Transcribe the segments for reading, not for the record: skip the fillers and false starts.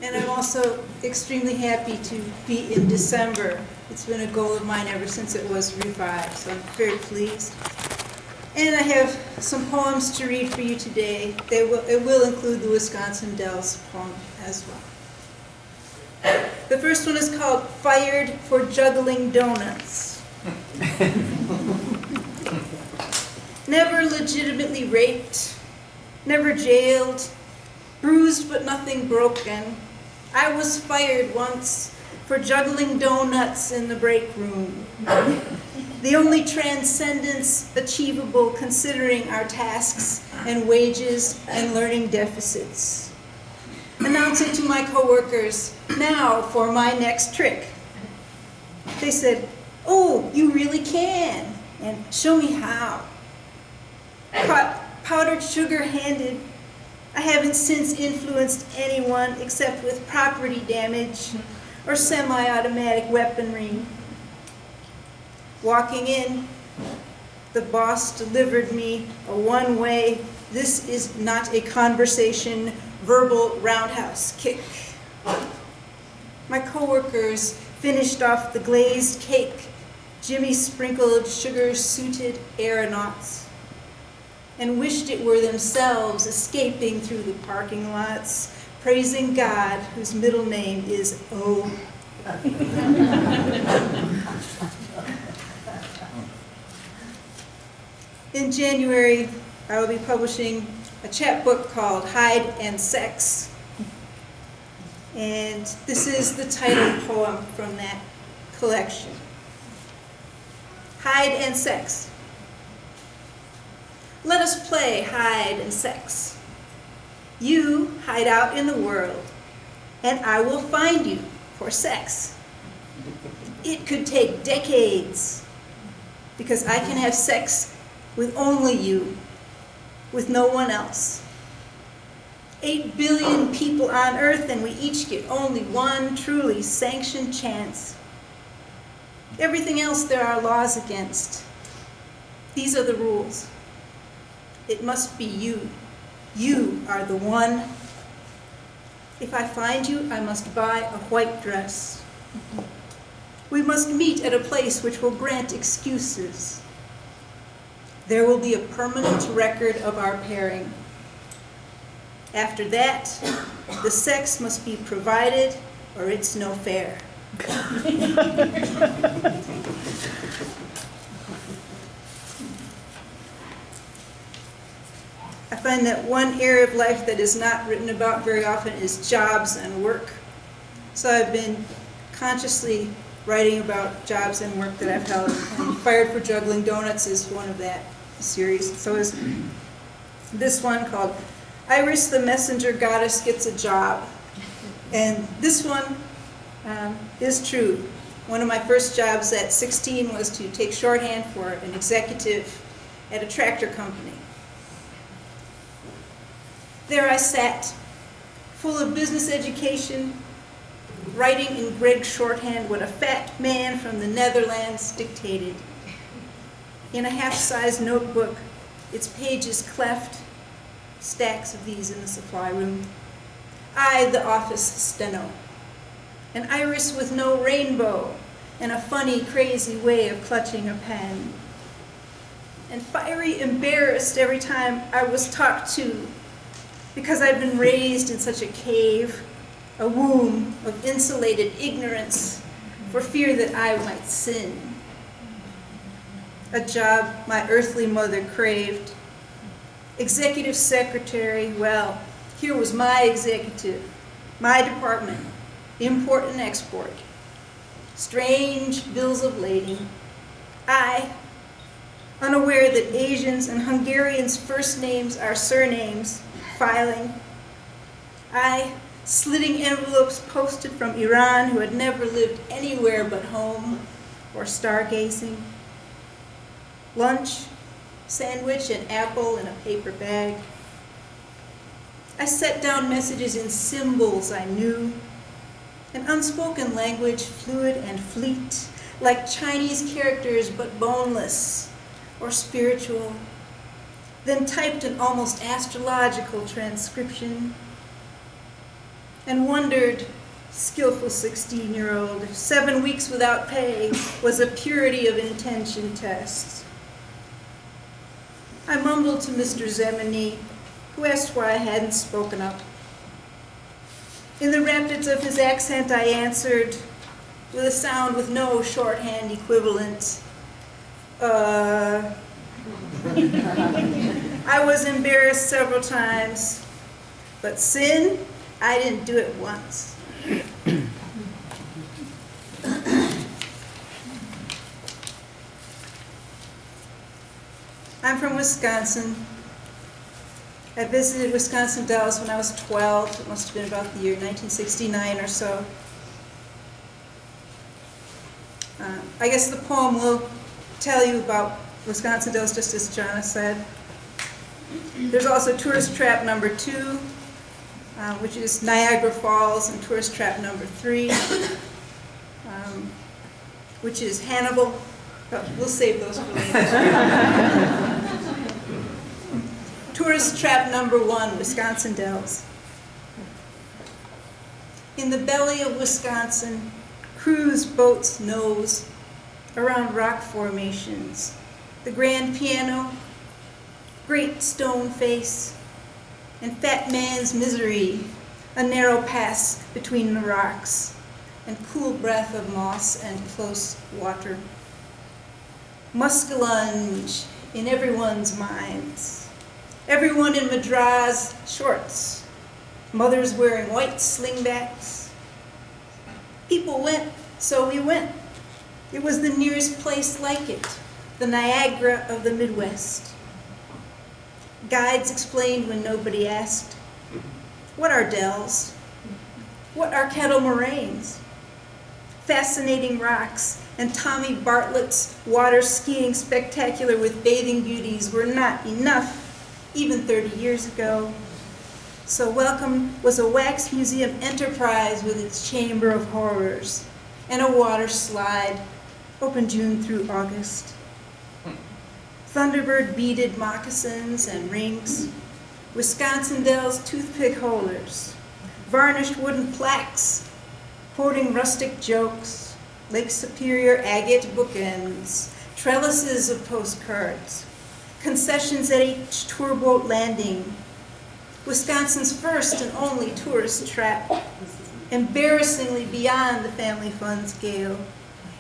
And I'm also extremely happy to be in December. It's been a goal of mine ever since it was revived, so I'm very pleased. And I have some poems to read for you today. It will include the Wisconsin Dells poem as well. The first one is called Fired for Juggling Donuts. Never legitimately raped, never jailed, bruised but nothing broken. I was fired once for juggling donuts in the break room. The only transcendence achievable considering our tasks and wages and learning deficits. Announcing to my coworkers, now for my next trick. They said, oh, you really can, and show me how. Powdered sugar handed, I haven't since influenced anyone except with property damage or semi-automatic weaponry. Walking in, the boss delivered me a one-way, this is not a conversation, verbal roundhouse kick. My coworkers finished off the glazed cake, Jimmy sprinkled sugar-suited aeronauts, and wished it were themselves escaping through the parking lots, praising God, whose middle name is O. In January, I will be publishing a chapbook called Hide and Sex. And this is the title poem from that collection. Hide and Sex. Let us play hide and sex. You hide out in the world, and I will find you for sex. It could take decades, because I can have sex with only you, with no one else. 8 billion people on Earth, and we each get only one truly sanctioned chance. Everything else there are laws against. These are the rules. It must be you. You are the one. If I find you, I must buy a white dress. We must meet at a place which will grant excuses. There will be a permanent record of our pairing. After that, the sex must be provided or it's no fair. I find that one area of life that is not written about very often is jobs and work. So I've been consciously writing about jobs and work that I've held. And Fired for Juggling Donuts is one of that series. So is this one called Iris the Messenger Goddess Gets a Job. And this one is true. One of my first jobs at 16 was to take shorthand for an executive at a tractor company. There I sat, full of business education, writing in Gregg shorthand what a fat man from the Netherlands dictated. In a half-sized notebook, its pages cleft, stacks of these in the supply room. I, the office steno, an iris with no rainbow, and a funny, crazy way of clutching a pen. And fiery embarrassed every time I was talked to, because I'd been raised in such a cave, a womb of insulated ignorance, for fear that I might sin. A job my earthly mother craved. Executive secretary, well, here was my executive, my department, import and export. Strange bills of lading. I, unaware that Asians and Hungarians' first names are surnames, filing. I, slitting envelopes posted from Iran who had never lived anywhere but home or stargazing. Lunch, sandwich, and apple in a paper bag. I set down messages in symbols I knew, an unspoken language fluid and fleet, like Chinese characters but boneless or spiritual, then typed an almost astrological transcription. and wondered, skillful 16-year-old, if 7 weeks without pay was a purity of intention test. I mumbled to Mr. Zemini, who asked why I hadn't spoken up. In the rapids of his accent, I answered, with a sound with no shorthand equivalent, I was embarrassed several times, but sin, I didn't do it once. I'm from Wisconsin. I visited Wisconsin Dells when I was 12. It must have been about the year 1969 or so. I guess the poem will tell you about Wisconsin Dells, just as Jonna said. There's also tourist trap number 2, which is Niagara Falls, and tourist trap number 3, which is Hannibal. But we'll save those for later. Tourist trap number 1, Wisconsin Dells. In the belly of Wisconsin, cruise boats nose around rock formations. The grand piano, great stone face, and fat man's misery, a narrow pass between the rocks, and cool breath of moss and close water. Muskellunge in everyone's minds. Everyone in Madras shorts, mothers wearing white slingbacks. People went, so we went. It was the nearest place like it, the Niagara of the Midwest. Guides explained when nobody asked, what are dells? What are kettle moraines? Fascinating rocks and Tommy Bartlett's water skiing spectacular with bathing beauties were not enough even 30 years ago. So welcome was a wax museum enterprise with its chamber of horrors and a water slide, open June through August. Thunderbird beaded moccasins and rings, Wisconsin Dells toothpick holders, varnished wooden plaques, quoting rustic jokes, Lake Superior agate bookends, trellises of postcards, concessions at each tour boat landing, Wisconsin's first and only tourist trap, embarrassingly beyond the family fun scale,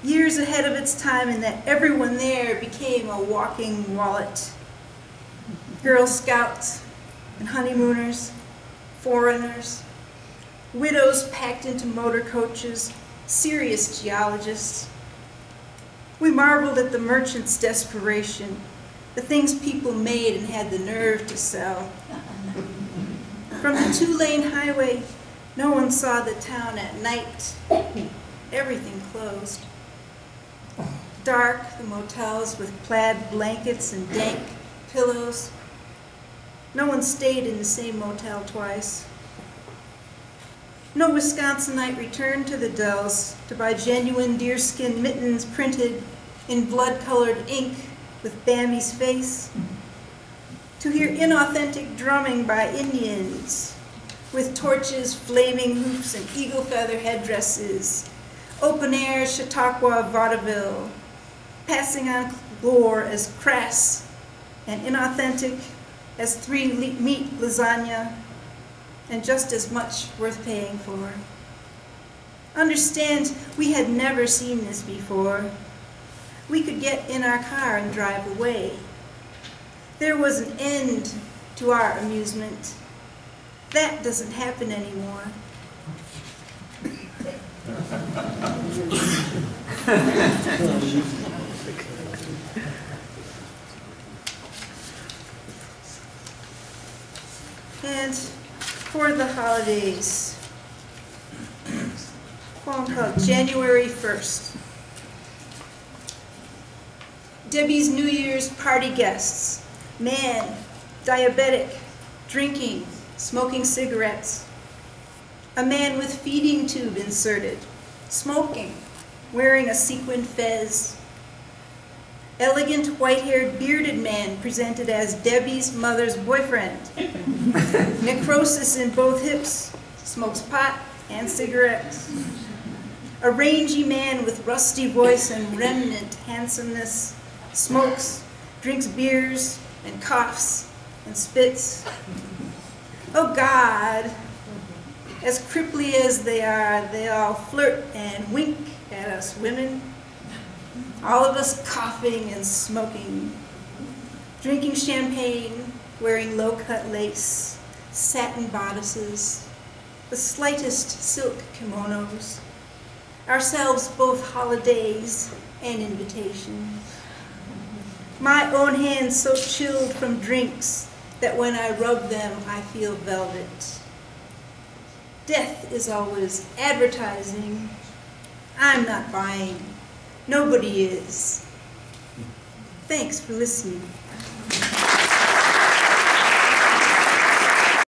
years ahead of its time in that everyone there became a walking wallet. Girl Scouts and honeymooners, foreigners, widows packed into motor coaches, serious geologists. We marveled at the merchant's desperation, the things people made and had the nerve to sell. From the 2-lane highway, no one saw the town at night. Everything closed. Dark, the motels with plaid blankets and dank pillows. No one stayed in the same motel twice. No Wisconsinite returned to the Dells to buy genuine deerskin mittens printed in blood-colored ink with Bambi's face, to hear inauthentic drumming by Indians with torches, flaming hoofs, and eagle feather headdresses, open-air Chautauqua vaudeville, passing on gore as crass and inauthentic as 3-meat lasagna, and just as much worth paying for. Understand, we had never seen this before. We could get in our car and drive away. There was an end to our amusement. That doesn't happen anymore. And for the holidays, a poem called January 1st. Debbie's New Year's party guests. Man, diabetic, drinking, smoking cigarettes. A man with feeding tube inserted, smoking, wearing a sequined fez. Elegant, white-haired, bearded man presented as Debbie's mother's boyfriend. Necrosis in both hips, smokes pot and cigarettes. A rangy man with rusty voice and remnant handsomeness smokes, drinks beers, and coughs and spits. Oh God, as cripply as they are, they all flirt and wink at us women. All of us coughing and smoking, drinking champagne, wearing low-cut lace, satin bodices, the slightest silk kimonos, ourselves both holidays and invitations. My own hands so chilled from drinks that when I rub them, I feel velvet. Death is always advertising. I'm not buying. Nobody is. Thanks for listening.